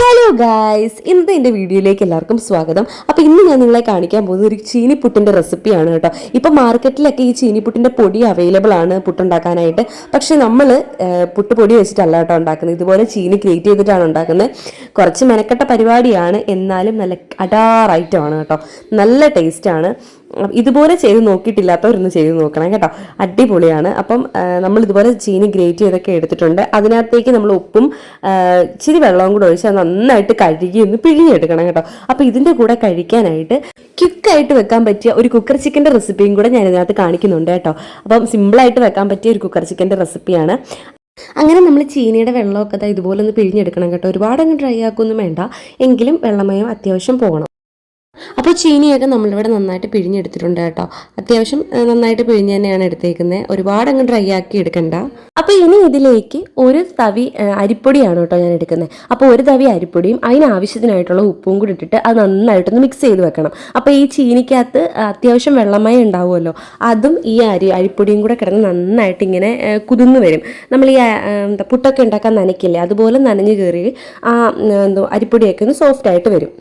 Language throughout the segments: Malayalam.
ഹലോ ഗായ്സ്, ഇന്നത്തെ എൻ്റെ വീഡിയോയിലേക്ക് എല്ലാവർക്കും സ്വാഗതം. അപ്പോൾ ഇന്ന് ഞാൻ നിങ്ങളെ കാണിക്കാൻ പോകുന്നത് ഒരു ചീനിപ്പുട്ടിൻ്റെ റെസിപ്പിയാണ് കേട്ടോ. ഇപ്പോൾ മാർക്കറ്റിലൊക്കെ ഈ ചീനിപ്പുട്ടിൻ്റെ പൊടി അവൈലബിൾ ആണ് പുട്ടുണ്ടാക്കാനായിട്ട്. പക്ഷേ നമ്മൾ പുട്ട് പൊടി വെച്ചിട്ടല്ല കേട്ടോ ഉണ്ടാക്കുന്നത്, ഇതുപോലെ ചീനി ഗ്രേറ്റ് ചെയ്തിട്ടാണ് ഉണ്ടാക്കുന്നത്. കുറച്ച് മെനക്കെട്ട പരിപാടിയാണ്, എന്നാലും നല്ല അടാർ ഐറ്റമാണ് കേട്ടോ. നല്ല ടേസ്റ്റാണ്. ഇതുപോലെ ചെയ്ത് നോക്കിയിട്ടില്ലാത്തവരൊന്ന് ചെയ്ത് നോക്കണം കേട്ടോ, അടിപൊളിയാണ്. അപ്പം നമ്മൾ ഇതുപോലെ ചീനി ഗ്രേറ്റ് ചെയ്തൊക്കെ എടുത്തിട്ടുണ്ട്. അതിനകത്തേക്ക് നമ്മൾ ഉപ്പും ഇച്ചിരി വെള്ളവും കൂടെ ഒഴിച്ച് നന്നായിട്ട് കഴുകി ഒന്ന് പിഴിഞ്ഞെടുക്കണം കേട്ടോ. അപ്പോൾ ഇതിൻ്റെ കൂടെ കഴിക്കാനായിട്ട് ക്വിക്കായിട്ട് വെക്കാൻ പറ്റിയ ഒരു കുക്കർ ചിക്കൻ്റെ റെസിപ്പിയും കൂടെ ഞാൻ ഇതിനകത്ത് കാണിക്കുന്നുണ്ട് കേട്ടോ. അപ്പം സിമ്പിളായിട്ട് വെക്കാൻ പറ്റിയ ഒരു കുക്കർ ചിക്കൻ്റെ റെസിപ്പിയാണ്. അങ്ങനെ നമ്മൾ ചീനിയുടെ വെള്ളമൊക്കെ ഇതുപോലെ ഒന്ന് പിഴിഞ്ഞെടുക്കണം കേട്ടോ. ഒരുപാട് അങ്ങ് ഡ്രൈ ആക്കൊന്നും വേണ്ട, എങ്കിലും വെള്ളമയം അത്യാവശ്യം പോകണം. അപ്പോൾ ചീനിയൊക്കെ നമ്മളിവിടെ നന്നായിട്ട് പിഴിഞ്ഞെടുത്തിട്ടുണ്ട് കേട്ടോ. അത്യാവശ്യം നന്നായിട്ട് പിഴിഞ്ഞ് തന്നെയാണ് എടുത്തേക്കുന്നത്, ഒരുപാട് അങ്ങ് ഡ്രൈ ആക്കി എടുക്കണ്ട. അപ്പോൾ ഇനി ഇതിലേക്ക് ഒരു തവി അരിപ്പൊടിയാണ് കേട്ടോ ഞാൻ എടുക്കുന്നത്. അപ്പോൾ ഒരു തവി അരിപ്പൊടിയും അതിനാവശ്യത്തിനായിട്ടുള്ള ഉപ്പും കൂടി ഇട്ടിട്ട് അത് നന്നായിട്ടൊന്ന് മിക്സ് ചെയ്ത് വെക്കണം. അപ്പോൾ ഈ ചീനിക്കകത്ത് അത്യാവശ്യം വെള്ളമയം ഉണ്ടാവുമല്ലോ, അതും ഈ അരിപ്പൊടിയും കൂടെ കിടന്ന് നന്നായിട്ട് ഇങ്ങനെ കുതിർന്ന് വരും. നമ്മൾ ഈ പുട്ടൊക്കെ ഉണ്ടാക്കാൻ നനയ്ക്കില്ലേ, അതുപോലെ നനഞ്ഞ് കയറി ആ അരിപ്പൊടിയൊക്കെ ഒന്ന് സോഫ്റ്റ് ആയിട്ട് വരും.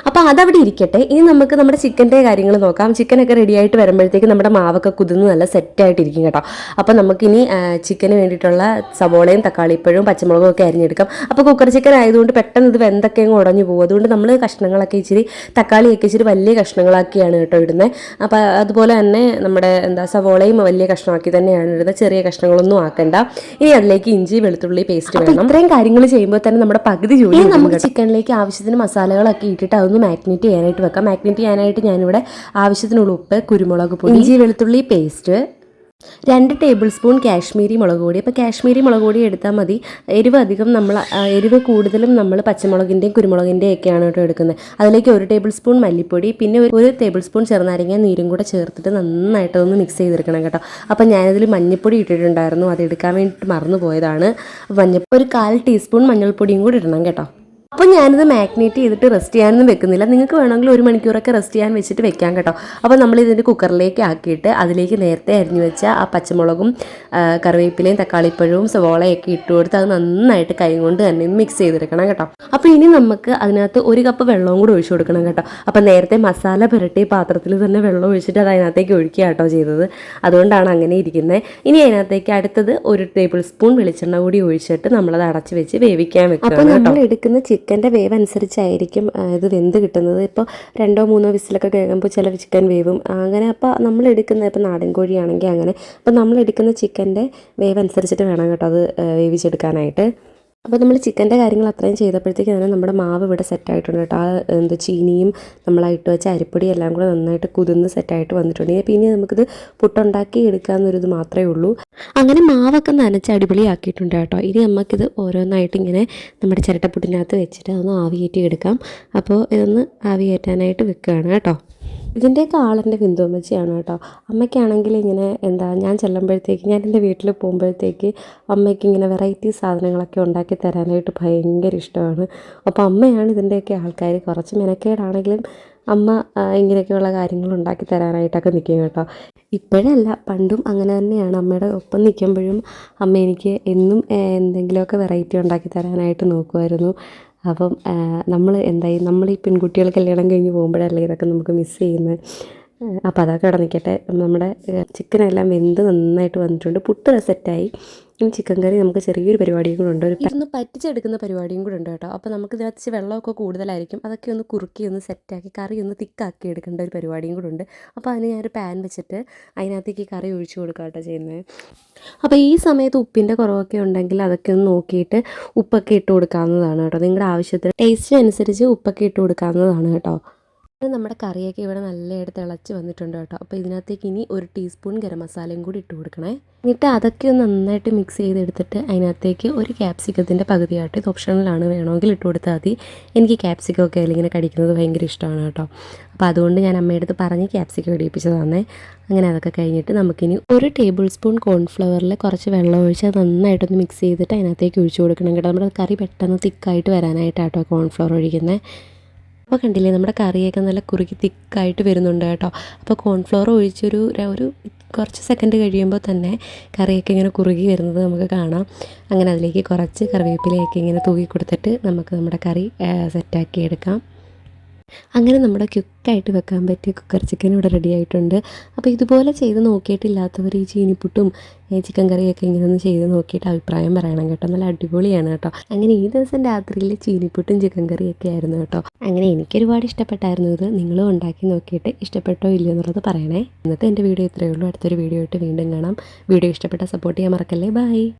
അപ്പോൾ അതവിടെ ഇരിക്കട്ടെ. ഇനി നമുക്ക് നമ്മുടെ ചിക്കൻ്റെ കാര്യങ്ങൾ നോക്കാം. ചിക്കനൊക്കെ റെഡി ആയിട്ട് വരുമ്പോഴത്തേക്ക് നമ്മുടെ മാവൊക്കെ കുതിർന്ന് നല്ല സെറ്റായിട്ടിരിക്കും കേട്ടോ. അപ്പോൾ നമുക്കിനി ചിക്കന് വേണ്ടിയിട്ടുള്ള സവോളയും തക്കാളിപ്പഴവും പച്ചമുളകും ഒക്കെ അരിഞ്ഞെടുക്കാം. അപ്പോൾ കുക്കർ ചിക്കൻ ആയതുകൊണ്ട് പെട്ടെന്ന് ഇത് വെന്തൊക്കെ അങ്ങ് ഉടഞ്ഞു പോകും. അതുകൊണ്ട് നമ്മൾ കഷ്ണങ്ങളൊക്കെ തക്കാളിയൊക്കെ ഇച്ചിരി വലിയ കഷ്ണങ്ങളാക്കിയാണ് കേട്ടോ ഇടുന്നത്. അപ്പോൾ അതുപോലെ തന്നെ നമ്മുടെ സവോളയും വലിയ കഷ്ണമാക്കി തന്നെയാണ് ഇടുന്നത്, ചെറിയ കഷ്ണങ്ങളൊന്നും ആക്കണ്ട. ഇനി അതിലേക്ക് ഇഞ്ചി വെളുത്തുള്ളി പേസ്റ്റ് വേണം. ഇത്രയും കാര്യങ്ങൾ ചെയ്യുമ്പോൾ തന്നെ നമ്മുടെ പകുതി ജോലി നമുക്ക് ചിക്കനിലേക്ക് ആവശ്യത്തിന് മസാലകളൊക്കെ ഇട്ടിട്ട് അതൊന്ന് മാഗ്നേറ്റ് ചെയ്യാനായിട്ട് വെക്കാം. മാഗ്നേറ്റ് ചെയ്യാനായിട്ട് ഞാനിവിടെ ആവശ്യത്തിനുള്ള ഉപ്പ്, കുരുമുളക് പൊടി, ഇഞ്ചി വെളുത്തുള്ളി പേസ്റ്റ്, 2 ടേബിൾ സ്പൂൺ കാശ്മീരി മുളക് പൊടി. അപ്പോൾ കാശ്മീരി മുളക് പൊടി എടുത്താൽ മതി. എരിവ് കൂടുതലും നമ്മൾ പച്ചമുളകിൻ്റെയും കുരുമുളകിൻ്റെയും ഒക്കെയാണ് കേട്ടോ എടുക്കുന്നത്. അതിലേക്ക് 1 ടേബിൾ സ്പൂൺ മല്ലിപ്പൊടി, പിന്നെ 1 ടേബിൾ സ്പൂൺ ചെറുനാരങ്ങ നീരും കൂടെ ചേർത്തിട്ട് നന്നായിട്ടൊന്ന് മിക്സ് ചെയ്തെടുക്കണം കേട്ടോ. അപ്പോൾ ഞാനതിൽ മഞ്ഞൾപ്പൊടി ഇട്ടിട്ടുണ്ടായിരുന്നു, അത് എടുക്കാൻ വേണ്ടിയിട്ട് മറന്നു പോയതാണ്. ഒരു 1/4 ടീസ്പൂൺ മഞ്ഞൾപ്പൊടിയും കൂടി ഇടണം കേട്ടോ. അപ്പോൾ ഞാനിത് മാഗ്നേറ്റ് ചെയ്തിട്ട് റെസ്റ്റ് ചെയ്യാനൊന്നും വെക്കുന്നില്ല. നിങ്ങൾക്ക് വേണമെങ്കിൽ 1 മണിക്കൂറൊക്കെ റെസ്റ്റ് ചെയ്യാൻ വെച്ചിട്ട് വെക്കാം കേട്ടോ. അപ്പോൾ നമ്മൾ ഇതിൻ്റെ കുക്കറിലേക്ക് ആക്കിയിട്ട് അതിലേക്ക് നേരത്തെ അരിഞ്ഞു വെച്ച ആ പച്ചമുളകും കറിവേപ്പിലയും തക്കാളിപ്പഴവും സവോളയൊക്കെ ഇട്ട് കൊടുത്ത് അത് നന്നായിട്ട് കൈ കൊണ്ട് തന്നെ മിക്സ് ചെയ്തെടുക്കണം കേട്ടോ. അപ്പോൾ ഇനി നമുക്ക് അതിനകത്ത് 1 കപ്പ് വെള്ളവും കൂടി ഒഴിച്ചു കൊടുക്കണം കേട്ടോ. അപ്പോൾ നേരത്തെ മസാല പുരട്ടി പാത്രത്തിൽ തന്നെ വെള്ളം ഒഴിച്ചിട്ട് അത് അതിനകത്തേക്ക് ഒഴിക്കുക കേട്ടോ ചെയ്തത്, അതുകൊണ്ടാണ് അങ്ങനെ ഇരിക്കുന്നത്. ഇനി അതിനകത്തേക്ക് അടുത്തത് 1 ടേബിൾ സ്പൂൺ വെളിച്ചെണ്ണ കൂടി ഒഴിച്ചിട്ട് നമ്മളത് അടച്ച് വെച്ച് വേവിക്കാൻ വെക്കുക. അപ്പോൾ നമ്മൾ എടുക്കുന്ന ചിക്കൻ്റെ വേവ് അനുസരിച്ചായിരിക്കും ഇത് വെന്ത് കിട്ടുന്നത്. ഇപ്പോൾ 2-3 വിസിലൊക്കെ കേൾക്കുമ്പോൾ ചില ചിക്കൻ വേവും അങ്ങനെ. അപ്പോൾ നമ്മൾ എടുക്കുന്ന ഇപ്പോൾ നാടൻ കോഴിയാണെങ്കിൽ അങ്ങനെ. അപ്പോൾ നമ്മൾ എടുക്കുന്ന ചിക്കൻ്റെ വേവ് അനുസരിച്ചിട്ട് വേണം കേട്ടോ അത് വേവിച്ചെടുക്കാനായിട്ട്. അപ്പോൾ നമ്മൾ ചിക്കൻ്റെ കാര്യങ്ങൾ അത്രയും ചെയ്തപ്പോഴത്തേക്ക് തന്നെ നമ്മുടെ മാവ് ഇവിടെ സെറ്റായിട്ടുണ്ട് കേട്ടോ. ആ ചീനിയും നമ്മളായിട്ട് വെച്ച അരിപ്പൊടി എല്ലാം കൂടെ നന്നായിട്ട് കുതിർന്ന് സെറ്റായിട്ട് വന്നിട്ടുണ്ട്. പിന്നെ നമുക്കിത് പുട്ടുണ്ടാക്കി എടുക്കാമെന്നൊരിത് മാത്രമേ ഉള്ളൂ. അങ്ങനെ മാവൊക്കെ നനച്ച് അടിപൊളിയാക്കിയിട്ടുണ്ട് കേട്ടോ. ഇനി നമുക്കിത് ഓരോന്നായിട്ട് ഇങ്ങനെ നമ്മുടെ ചിരട്ടപ്പുട്ടിനകത്ത് വെച്ചിട്ട് അതൊന്ന് ആവിയേറ്റി എടുക്കാം. അപ്പോൾ ഇതൊന്ന് ആവിയേറ്റാനായിട്ട് വെക്കുകയാണ് കേട്ടോ. ഇതിൻ്റെയൊക്കെ ആളെൻ്റെ ബിന്ദുവമ്മച്ചിയാണ് കേട്ടോ. അമ്മയ്ക്കാണെങ്കിൽ ഇങ്ങനെ ഞാൻ ചെല്ലുമ്പോഴത്തേക്ക്, ഞാൻ എൻ്റെ വീട്ടിൽ പോകുമ്പോഴത്തേക്ക് അമ്മയ്ക്ക് ഇങ്ങനെ വെറൈറ്റി സാധനങ്ങളൊക്കെ ഉണ്ടാക്കി തരാനായിട്ട് ഭയങ്കര ഇഷ്ടമാണ്. അപ്പോൾ അമ്മയാണ് ഇതിൻ്റെയൊക്കെ ആൾക്കാർ. കുറച്ച് മെനക്കേടാണെങ്കിലും അമ്മ ഇങ്ങനെയൊക്കെയുള്ള കാര്യങ്ങൾ ഉണ്ടാക്കി തരാനായിട്ടൊക്കെ നിൽക്കും കേട്ടോ. ഇപ്പോഴല്ല, പണ്ടും അങ്ങനെ തന്നെയാണ്. അമ്മയുടെ ഒപ്പം നിൽക്കുമ്പോഴും അമ്മ എനിക്ക് എന്നും എന്തെങ്കിലുമൊക്കെ വെറൈറ്റി ഉണ്ടാക്കി തരാനായിട്ട് നോക്കുമായിരുന്നു. അപ്പം നമ്മൾ ഈ പെൺകുട്ടികൾ കല്യാണം കഴിഞ്ഞ് പോകുമ്പോഴല്ലേ ഇതൊക്കെ നമുക്ക് മിസ് ചെയ്യുന്നത്. അപ്പോൾ അതൊക്കെ അവിടെ നിൽക്കട്ടെ. നമ്മുടെ ചിക്കനെല്ലാം വെന്ത് നന്നായിട്ട് വന്നിട്ടുണ്ട്. പുട്ട് സെറ്റായി. ഇനി ചിക്കൻ കറി നമുക്ക് ചെറിയൊരു പരിപാടിയും കൂടെ ഉണ്ട്, ഇതൊന്ന് പറ്റിച്ചെടുക്കുന്ന പരിപാടിയും കൂടെ ഉണ്ട് കേട്ടോ. അപ്പോൾ നമുക്ക് ഇതിനകത്ത് വെള്ളമൊക്കെ കൂടുതലായിരിക്കും, അതൊക്കെ ഒന്ന് കുറുക്കി ഒന്ന് സെറ്റാക്കി കറി ഒന്ന് തിക്കാക്കി എടുക്കേണ്ട ഒരു പരിപാടിയും കൂടെ ഉണ്ട്. അപ്പോൾ അതിന് ഞാനൊരു പാൻ വെച്ചിട്ട് അതിനകത്തേക്ക് കറി ഒഴിച്ചു കൊടുക്കുക കേട്ടോ ചെയ്യുന്നത്. അപ്പോൾ ഈ സമയത്ത് ഉപ്പിൻ്റെ കുറവൊക്കെ ഉണ്ടെങ്കിൽ അതൊക്കെ ഒന്ന് നോക്കിയിട്ട് ഉപ്പൊക്കെ ഇട്ട് കൊടുക്കാവുന്നതാണ് കേട്ടോ. നിങ്ങളുടെ ആവശ്യത്തിന് ടേസ്റ്റിനനുസരിച്ച് ഉപ്പൊക്കെ ഇട്ട് കൊടുക്കാവുന്നതാണ് കേട്ടോ. നമ്മുടെ കറിയൊക്കെ ഇവിടെ നല്ലതായിട്ട് തിളച്ച് വന്നിട്ടുണ്ട് കേട്ടോ. അപ്പോൾ ഇതിനകത്തേക്ക് ഇനി 1 ടീസ്പൂൺ ഗരം മസാലയും കൂടി ഇട്ട് കൊടുക്കണേ. എന്നിട്ട് അതൊക്കെ ഒന്ന് നന്നായിട്ട് മിക്സ് ചെയ്തെടുത്തിട്ട് അതിനകത്തേക്ക് ഒരു ക്യാപ്സിക്കത്തിൻ്റെ പകുതിയായിട്ട്, ഇത് ഓപ്ഷണലാണ്, വേണമെങ്കിൽ ഇട്ട് കൊടുത്താൽ മതി. എനിക്ക് ക്യാപ്സിക്കമൊക്കെ ഇങ്ങനെ കടിക്കുന്നത് ഭയങ്കര ഇഷ്ടമാണ് കേട്ടോ. അപ്പോൾ അതുകൊണ്ട് ഞാൻ അമ്മയുടെ അടുത്ത് പറഞ്ഞ് ക്യാപ്സിക്കം ഇടിപ്പിച്ചത് തന്നെ. അങ്ങനെ അതൊക്കെ കഴിഞ്ഞിട്ട് നമുക്കിനി 1 ടേബിൾ സ്പൂൺ കോൺഫ്ലവറിൽ കുറച്ച് വെള്ളം ഒഴിച്ച് അത് നന്നായിട്ടൊന്ന് മിക്സ് ചെയ്തിട്ട് അതിനകത്തേക്ക് ഒഴിച്ചു കൊടുക്കണം കേട്ടോ. നമ്മുടെ കറി പെട്ടെന്ന് തിക്കായിട്ട് വരാനായിട്ടാട്ടോ കോൺഫ്ലവർ ഒഴിക്കുന്നത്. അപ്പോൾ കണ്ടില്ലേ നമ്മുടെ കറിയൊക്കെ നല്ല കുറുകി തിക്കായിട്ട് വരുന്നുണ്ട് കേട്ടോ. അപ്പോൾ കോൺഫ്ലോർ ഒഴിച്ചൊരു ഒരു കുറച്ച് സെക്കൻഡ് കഴിയുമ്പോൾ തന്നെ കറിയൊക്കെ ഇങ്ങനെ കുറുകി വരുന്നത് നമുക്ക് കാണാം. അങ്ങനെ അതിലേക്ക് കുറച്ച് കറിവേപ്പിലയൊക്കെ ഇങ്ങനെ തൂക്കി കൊടുത്തിട്ട് നമുക്ക് നമ്മുടെ കറി സെറ്റാക്കി എടുക്കാം. അങ്ങനെ നമ്മുടെ ക്വിക്കായിട്ട് വെക്കാൻ പറ്റിയ കുക്കർ ചിക്കൻ ഇവിടെ റെഡി ആയിട്ടുണ്ട്. അപ്പോൾ ഇതുപോലെ ചെയ്ത് നോക്കിയിട്ടില്ലാത്തവർ ഈ ചീനിപ്പുട്ടും ചിക്കൻ കറിയൊക്കെ ഇങ്ങനെ ഒന്ന് ചെയ്ത് നോക്കിയിട്ട് അഭിപ്രായം പറയണം കേട്ടോ. നല്ല അടിപൊളിയാണ് കേട്ടോ. അങ്ങനെ ഈ ദിവസം രാത്രിയിൽ ചീനിപ്പുട്ടും ചിക്കൻ കറിയൊക്കെ ആയിരുന്നു കേട്ടോ. അങ്ങനെ എനിക്കൊരുപാട് ഇഷ്ടപ്പെട്ടായിരുന്നു ഇത്. നിങ്ങളും ഉണ്ടാക്കി നോക്കിയിട്ട് ഇഷ്ടപ്പെട്ടോ ഇല്ലയോ എന്നുള്ളത് പറയണേ. ഇന്നത്തെ എൻ്റെ വീഡിയോ ഇത്രയേ ഉള്ളൂ. അടുത്തൊരു വീഡിയോ ആയിട്ട് വീണ്ടും കാണാം. വീഡിയോ ഇഷ്ടപ്പെട്ടാൽ സപ്പോർട്ട് ചെയ്യാൻ മറക്കല്ലേ. ബൈ.